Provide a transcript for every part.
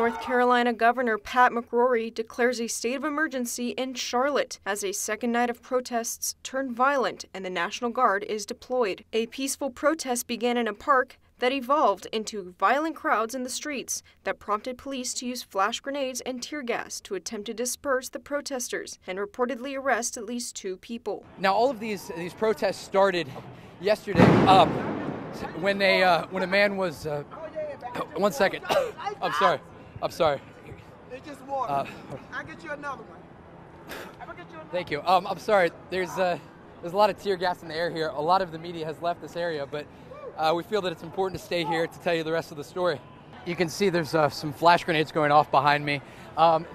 North Carolina Governor Pat McCrory declares a state of emergency in Charlotte as a second night of protests turned violent and the National Guard is deployed. A peaceful protest began in a park that evolved into violent crowds in the streets that prompted police to use flash grenades and tear gas to attempt to disperse the protesters and reportedly arrest at least 2 people. Now, all of these protests started yesterday when a man was. One second. I'm sorry. It's just water. I'll get you another one. Thank you. I'm sorry. There's a lot of tear gas in the air here. A lot of the media has left this area, but we feel that it's important to stay here to tell you the rest of the story. You can see there's some flash grenades going off behind me.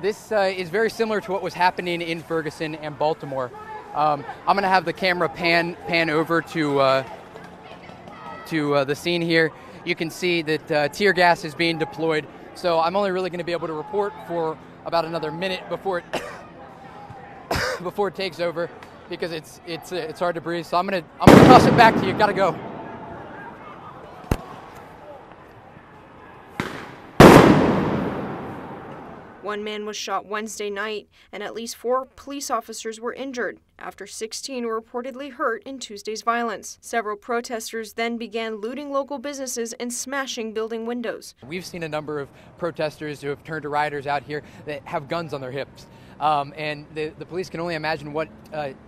This is very similar to what was happening in Ferguson and Baltimore. I'm going to have the camera pan over to the scene here. You can see that tear gas is being deployed. So I'm only really going to be able to report for about another minute before it takes over, because it's hard to breathe. So I'm gonna toss it back to you. Gotta go. One man was shot Wednesday night, and at least 4 police officers were injured after 16 were reportedly hurt in Tuesday's violence. Several protesters then began looting local businesses and smashing building windows. We've seen a number of protesters who have turned to rioters out here that have guns on their hips. And the police can only imagine what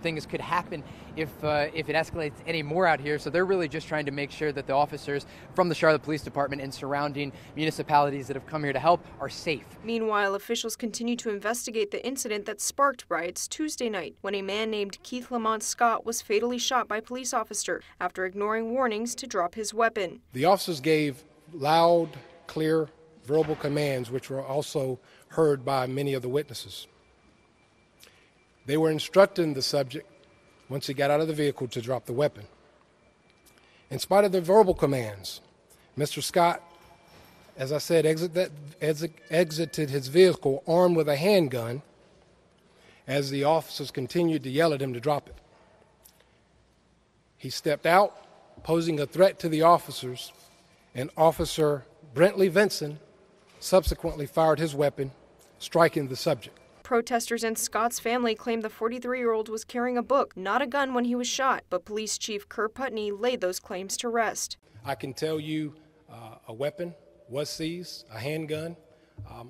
things could happen if it escalates any more out here. So they're really just trying to make sure that the officers from the Charlotte Police Department and surrounding municipalities that have come here to help are safe. Meanwhile, officials continue to investigate the incident that sparked riots Tuesday night when a man named Keith Lamont Scott was fatally shot by a police officer after ignoring warnings to drop his weapon. The officers gave loud, clear, verbal commands, which were also heard by many of the witnesses. They were instructing the subject, once he got out of the vehicle, to drop the weapon. In spite of the verbal commands, Mr. Scott, as I said, exited his vehicle armed with a handgun as the officers continued to yell at him to drop it. He stepped out, posing a threat to the officers, and Officer Brentley Vinson subsequently fired his weapon, striking the subject. Protesters and Scott's family claimed the 43-year-old was carrying a book, not a gun, when he was shot, but Police Chief Kerr Putney laid those claims to rest. I can tell you a weapon was seized, a handgun.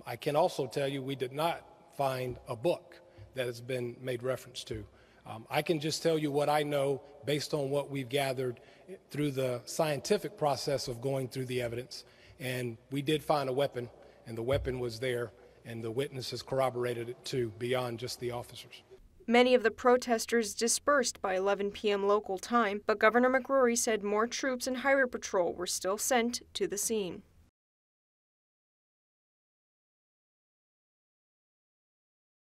I can also tell you we did not find a book that has been made reference to. I can just tell you what I know based on what we've gathered through the scientific process of going through the evidence. And we did find a weapon, and the weapon was there. And the witnesses corroborated it too, beyond just the officers. Many of the protesters dispersed by 11 p.m. local time, but Governor McCrory said more troops and highway patrol were still sent to the scene.